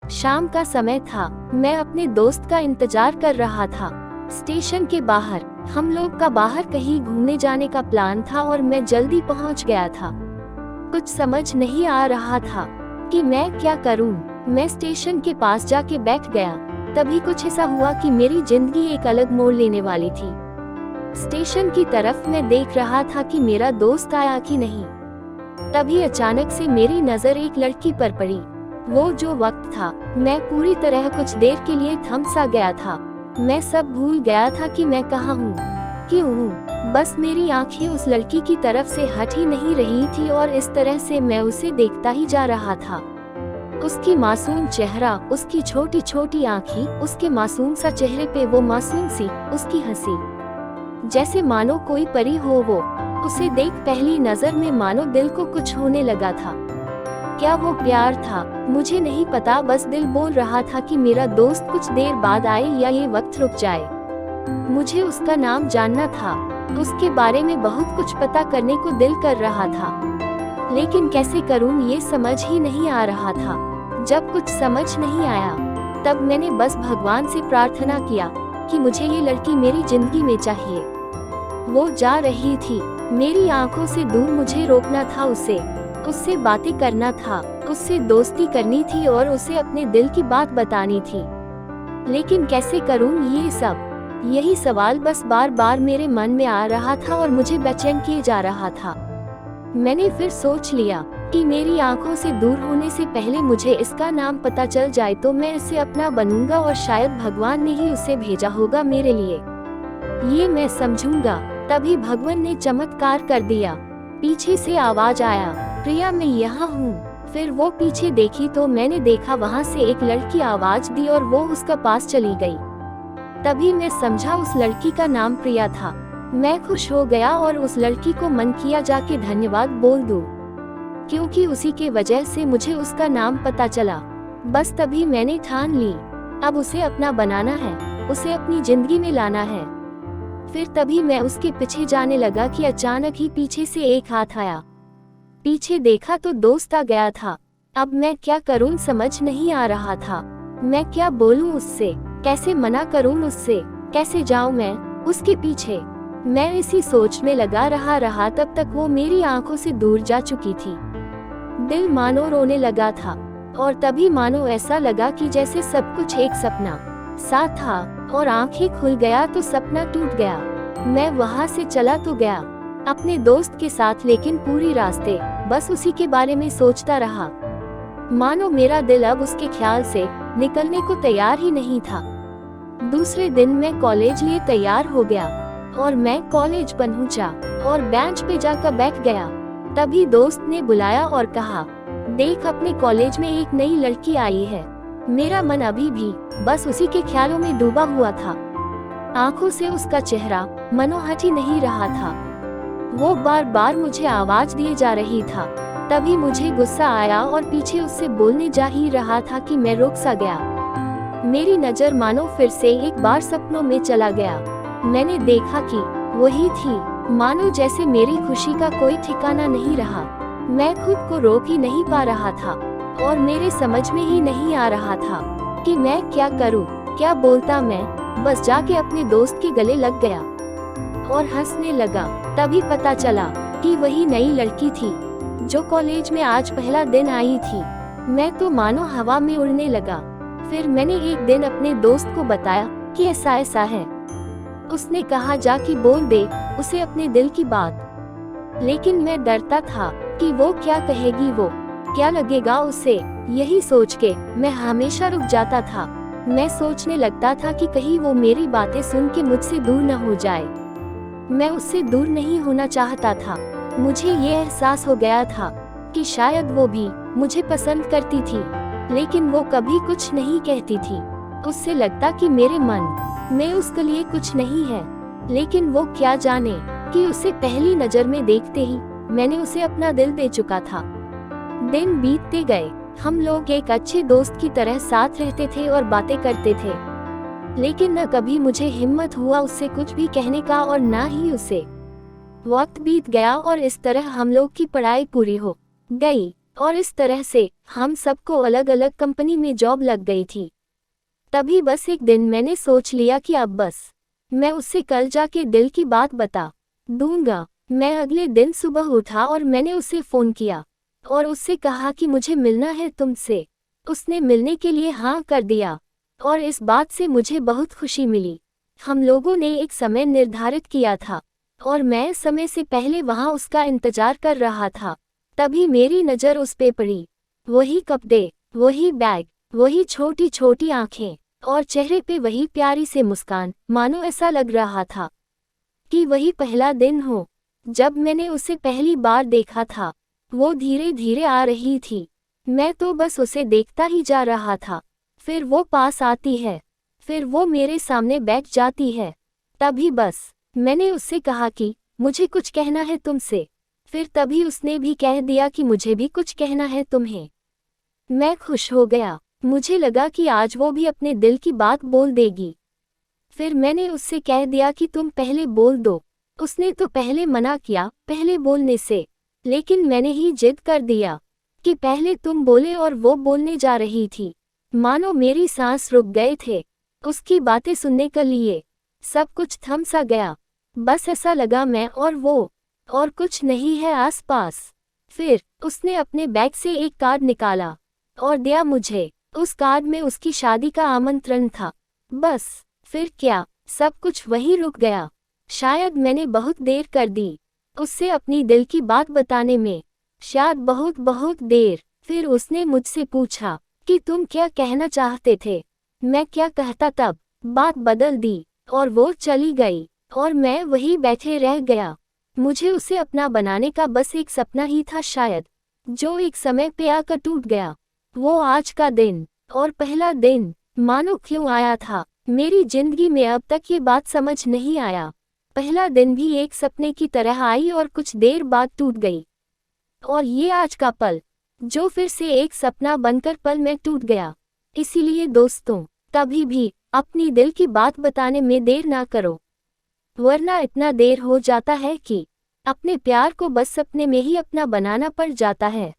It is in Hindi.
शाम का समय था। मैं अपने दोस्त का इंतजार कर रहा था। स्टेशन के बाहर हम लोग का बाहर कहीं घूमने जाने का प्लान था और मैं जल्दी पहुंच गया था। कुछ समझ नहीं आ रहा था कि मैं क्या करूं। मैं स्टेशन के पास जाके बैठ गया। तभी कुछ ऐसा हुआ कि मेरी जिंदगी एक अलग मोड़ लेने वाली थी। स्टेशन की तरफ मैं देख रहा था कि मेरा दोस्त आया कि नहीं। तभी अचानक से मेरी नजर एक लड़की पर पड़ी। वो जो वक्त था, मैं पूरी तरह कुछ देर के लिए थम सा गया था। मैं सब भूल गया था कि मैं कहाँ हूँ, क्यों हूँ। बस मेरी आंखें उस लड़की की तरफ से हट ही नहीं रही थी और इस तरह से मैं उसे देखता ही जा रहा था। उसकी मासूम चेहरा, उसकी छोटी छोटी आंखें, उसके मासूम सा चेहरे पे वो मासूम सी उसकी हंसी, जैसे मानो कोई परी हो वो। उसे देख पहली नजर में मानो दिल को कुछ होने लगा था। क्या वो प्यार था? मुझे नहीं पता, बस दिल बोल रहा था कि मेरा दोस्त कुछ देर बाद आए या ये वक्त रुक जाए। मुझे उसका नाम जानना था, उसके बारे में बहुत कुछ पता करने को दिल कर रहा था, लेकिन कैसे करूं ये समझ ही नहीं आ रहा था। जब कुछ समझ नहीं आया तब मैंने बस भगवान से प्रार्थना किया कि मुझे ये लड़की मेरी जिंदगी में चाहिए। वो जा रही थी, मेरी आंखों से दूर मुझे रोकना था उससे बातें करना था, उससे दोस्ती करनी थी और उसे अपने दिल की बात बतानी थी। लेकिन कैसे करूं ये सब? यही सवाल बस बार बार मेरे मन में आ रहा था और मुझे बेचैन किए जा रहा था। मैंने फिर सोच लिया कि मेरी आंखों से दूर होने से पहले मुझे इसका नाम पता चल जाए तो मैं इसे अपना बनूंगा और शायद भगवान ने ही उसे भेजा होगा मेरे लिए, ये मैं समझूंगा। तभी भगवान ने चमत्कार कर दिया। पीछे से आवाज आया, प्रिया मैं यहाँ हूँ। फिर वो पीछे देखी तो मैंने देखा वहाँ से एक लड़की आवाज दी और वो उसका पास चली गई। तभी मैं समझा उस लड़की का नाम प्रिया था। मैं खुश हो गया और उस लड़की को मन किया जाके धन्यवाद बोल दूं, क्योंकि उसी के वजह से मुझे उसका नाम पता चला। बस तभी मैंने ठान ली, अब उसे अपना बनाना है, उसे अपनी जिंदगी में लाना है। फिर तभी मैं उसके पीछे जाने लगा कि अचानक ही पीछे से एक हाथ आया। पीछे देखा तो दोस्त आ गया था। अब मैं क्या करूं समझ नहीं आ रहा था। मैं क्या बोलूं उससे, कैसे मना करूं उससे, कैसे जाऊं मैं उसके पीछे। मैं इसी सोच में लगा रहा तब तक वो मेरी आंखों से दूर जा चुकी थी। दिल मानो रोने लगा था और तभी मानो ऐसा लगा कि जैसे सब कुछ एक सपना सा था और आंखें खुल गया तो सपना टूट गया। मैं वहां से चला तो गया अपने दोस्त के साथ, लेकिन पूरी रास्ते बस उसी के बारे में सोचता रहा। मानो मेरा दिल अब उसके ख्याल से निकलने को तैयार ही नहीं था। दूसरे दिन मैं कॉलेज लिए तैयार हो गया और मैं कॉलेज पहुंचा और बेंच पे जाकर बैठ गया। तभी दोस्त ने बुलाया और कहा, देख अपने कॉलेज में एक नई लड़की आई है। मेरा मन अभी भी बस उसी के ख्यालों में डूबा हुआ था। आंखों से उसका चेहरा मनो हट ही नहीं रहा था। वो बार बार मुझे आवाज दिए जा रही था। तभी मुझे गुस्सा आया और पीछे उससे बोलने जा ही रहा था कि मैं रुक सा गया। मेरी नजर मानो फिर से एक बार सपनों में चला गया। मैंने देखा कि वही थी। मानो जैसे मेरी खुशी का कोई ठिकाना नहीं रहा। मैं खुद को रोक ही नहीं पा रहा था और मेरे समझ में ही नहीं आ रहा था कि मैं क्या करूं, क्या बोलता। मैं बस जाके अपने दोस्त के गले लग गया और हंसने लगा। तभी पता चला कि वही नई लड़की थी जो कॉलेज में आज पहला दिन आई थी। मैं तो मानो हवा में उड़ने लगा। फिर मैंने एक दिन अपने दोस्त को बताया कि ऐसा है। उसने कहा जाके बोल दे उसे अपने दिल की बात। लेकिन मैं डरता था कि वो क्या कहेगी, वो क्या लगेगा उसे। यही सोच के मैं हमेशा रुक जाता था। मैं सोचने लगता था कि कहीं वो मेरी बातें सुन के मुझसे दूर न हो जाए। मैं उससे दूर नहीं होना चाहता था। मुझे ये एहसास हो गया था कि शायद वो भी मुझे पसंद करती थी, लेकिन वो कभी कुछ नहीं कहती थी। उससे लगता कि मेरे मन में उसके लिए कुछ नहीं है, लेकिन वो क्या जाने कि उसे पहली नजर में देखते ही मैंने उसे अपना दिल दे चुका था। दिन बीतते गए। हम लोग एक अच्छे दोस्त की तरह साथ रहते थे और बातें करते थे, लेकिन न कभी मुझे हिम्मत हुआ उससे कुछ भी कहने का और ना ही उसे। वक्त बीत गया और इस तरह हम लोग की पढ़ाई पूरी हो गई। और इस तरह से हम सबको अलग अलग कंपनी में जॉब लग गई थी। तभी बस एक दिन मैंने सोच लिया कि अब बस मैं उससे कल जाके दिल की बात बता दूंगा। मैं अगले दिन सुबह उठा और मैंने उसे फ़ोन किया और उससे कहा कि मुझे मिलना है तुमसे। उसने मिलने के लिए हाँ कर दिया और इस बात से मुझे बहुत खुशी मिली। हम लोगों ने एक समय निर्धारित किया था और मैं समय से पहले वहाँ उसका इंतजार कर रहा था। तभी मेरी नज़र उस पे पड़ी। वही कपड़े, वही बैग, वही छोटी छोटी आंखें और चेहरे पे वही प्यारी से मुस्कान, मानो ऐसा लग रहा था कि वही पहला दिन हो जब मैंने उसे पहली बार देखा था। वो धीरे धीरे आ रही थी। मैं तो बस उसे देखता ही जा रहा था। फिर वो पास आती है, फिर वो मेरे सामने बैठ जाती है। तभी बस मैंने उससे कहा कि मुझे कुछ कहना है तुमसे। फिर तभी उसने भी कह दिया कि मुझे भी कुछ कहना है तुम्हें। मैं खुश हो गया। मुझे लगा कि आज वो भी अपने दिल की बात बोल देगी। फिर मैंने उससे कह दिया कि तुम पहले बोल दो। उसने तो पहले मना किया पहले बोलने से, लेकिन मैंने ही जिद कर दिया कि पहले तुम बोले और वो बोलने जा रही थी। मानो मेरी सांस रुक गए थे उसकी बातें सुनने के लिए। सब कुछ थम सा गया। बस ऐसा लगा मैं और वो और कुछ नहीं है आसपास। फिर उसने अपने बैग से एक कार्ड निकाला और दिया मुझे। उस कार्ड में उसकी शादी का आमंत्रण था। बस फिर क्या, सब कुछ वहीं रुक गया। शायद मैंने बहुत देर कर दी उससे अपनी दिल की बात बताने में, शायद बहुत बहुत देर। फिर उसने मुझसे पूछा कि तुम क्या कहना चाहते थे। मैं क्या कहता, तब बात बदल दी और वो चली गई और मैं वहीं बैठे रह गया। मुझे उसे अपना बनाने का बस एक सपना ही था शायद, जो एक समय पे आकर टूट गया। वो आज का दिन और पहला दिन मानो क्यों आया था मेरी जिंदगी में, अब तक ये बात समझ नहीं आया। पहला दिन भी एक सपने की तरह आई और कुछ देर बाद टूट गई। और ये आज का पल जो फिर से एक सपना बनकर पल में टूट गया। इसीलिए दोस्तों, कभी भी अपनी दिल की बात बताने में देर ना करो, वरना इतना देर हो जाता है कि अपने प्यार को बस सपने में ही अपना बनाना पड़ जाता है।